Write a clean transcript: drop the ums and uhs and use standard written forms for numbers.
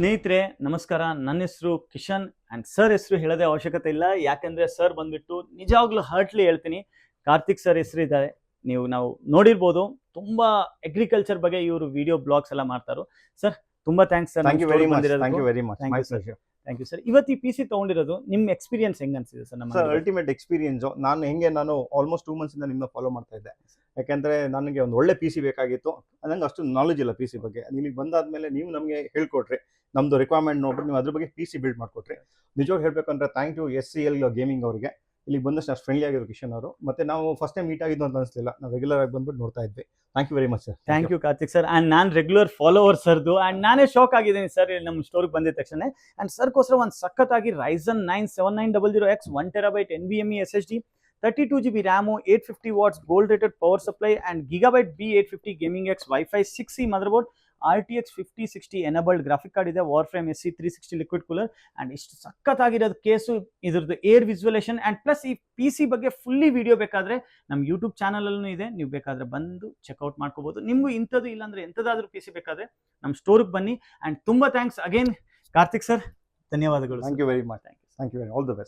ಸ್ನೇಹಿತರೆ ನಮಸ್ಕಾರ. ನನ್ನ ಹೆಸರು ಕಿಶನ್ ಅಂಡ್ ಸರ್ ಹೆಸರು ಹೇಳೋದೇ ಅವಶ್ಯಕತೆ ಇಲ್ಲ, ಯಾಕಂದ್ರೆ ಸರ್ ಬಂದ್ಬಿಟ್ಟು ನಿಜವಾಗ್ಲೂ ಹಾರ್ಟ್ಲಿ ಹೇಳ್ತೀನಿ, ಕಾರ್ತಿಕ್ ಸರ್ ಹೆಸರು ಇದ್ದಾರೆ. ನಾವು ನೋಡಿರ್ಬೋದು, ತುಂಬಾ ಅಗ್ರಿಕಲ್ಚರ್ ಬಗ್ಗೆ ಇವರು ವಿಡಿಯೋ ಬ್ಲಾಗ್ಸ್ ಎಲ್ಲ ಮಾಡ್ತಾರೋ. ಸರ್ ತುಂಬಾ thanks sir. Thank you very much. Thank you very much. My pleasure. Thank you sir. ಇವತ್ತು ಈ ಪಿ ಸಿ ತಗೊಂಡಿರೋದು ನಿಮ್ಮ ಎಕ್ಸ್ಪೀರಿಯನ್ಸ್ ಹೆಂಗ್ ಅನ್ಸಿದೆ ಸರ್? ನಮ್ಮ ಅಲ್ಟಿಮೇಟ್ ಎಕ್ಸ್ಪೀರಿಯನ್ಸ್. ನಾನು ಆಲ್ಮೋಸ್ಟ್ 2 months ಇಂದ ನಿಮ್ಮನ್ನ ಫಾಲೋ ಮಾಡ್ತಾ ಇದ್ದೆ, ಯಾಕಂದ್ರೆ ನನಗೆ ಒಂದು ಒಳ್ಳೆ ಪಿ ಸಿ ಬೇಕಾಗಿತ್ತು. ನಂಗೆ ಅಷ್ಟು ನಾಲೆಜ್ ಇಲ್ಲ ಪಿ ಸಿ ಬಗ್ಗೆ. ಇಲ್ಲಿಗೆ ಬಂದಾದ್ಮೇಲೆ ನೀವು ನಮಗೆ ಹೇಳ್ಕೊಟ್ರಿ, ನಮ್ದು ರಿಕ್ವೈರ್ಮೆಂಟ್ ನೋಡ್ಬಿಟ್ಟು ನೀವು ಅದ್ರ ಬಗ್ಗೆ ಪಿ ಸಿ ಬಿಲ್ಡ್ ಮಾಡ್ಕೊಟ್ರಿ. ನಿಜವಾಗಿ ಹೇಳ್ಬೇಕಂದ್ರೆ ಥ್ಯಾಂಕ್ ಯು SCL ಗೇಮಿಂಗ್ ಅವರಿಗೆ. ಇಲ್ಲಿಗೆ ಬಂದಷ್ಟು ಅಷ್ಟು ಫ್ರೆಂಡ್ಲಿ ಆಗಿರೋ ಕಿಶನ್ ಅವರು. ಮತ್ತೆ ನಾವು ಫಸ್ಟ್ ಟೈಮ್ ಮೀಟ್ ಆಗಿದ್ದು ಅಂತ ಅನಿಸ್ಲಿಲ್ಲ, ನಾವು ರೆಗ್ಯುಲರ್ ಆಗಿ ಬಂದ್ಬಿಟ್ಟು ನೋಡ್ತಾ ಇದ್ವಿ. Thank you very much sir. Thank you Karthik sir. And ನಾನು ರೆಗ್ಯುಲರ್ ಫಾಲೋವರ್ ಸರ್ದು, ಅಂಡ್ ನಾನೇ ಶಾಕ್ ಆಗಿದ್ದೀನಿ ಸರ್ ನಮ್ಮ ಸ್ಟೋರಿಗೆ ಬಂದಿದ ತಕ್ಷಣ. ಅಂಡ್ ಸರ್ಗೋಸ್ಕರ ಒಂದು ಸಖತ್ತಾಗಿ Ryzen 9 7900X 1TB NVMe SSD, 32GB RAM, 850 watts gold rated power supply, and Gigabyte B850 Gaming X Wi-Fi 6E motherboard, RTX 5060 enabled graphic card ಇದೆ, Warframe SC 360 liquid cooler, and ಇಷ್ಟು ಸಖತ್ತಾಗಿರೋದು case, ಇದ್ರದ್ದು air ವಿಜುವಲೇಷನ್. And plus ಈ P C ಬಗ್ಗೆ fully video ಬೇಕಾದ್ರೆ ನಮ್ಮ YouTube ಚಾನಲಲ್ಲೂ ಇದೆ, ನೀವು ಬೇಕಾದ್ರೆ ಬಂದು ಚೆಕ್ಔಟ್ ಮಾಡ್ಕೋಬಹುದು. ನಿಮಗೂ ಇಂಥದ್ದು ಇಲ್ಲಾಂದ್ರೆ ಎಂಥದಾದ್ರೂ ಪಿ ಸಿ ಬೇಕಾದ್ರೆ ನಮ್ಮ ಸ್ಟೋರ್ಗೆ ಬನ್ನಿ. ಅಂಡ್ ತುಂಬಾ ಥ್ಯಾಂಕ್ಸ್ ಅಗೇನ್ ಕಾರ್ತಿಕ್ ಸರ್, ಧನ್ಯವಾದಗಳು. Thank you very much. Thank you very all the best.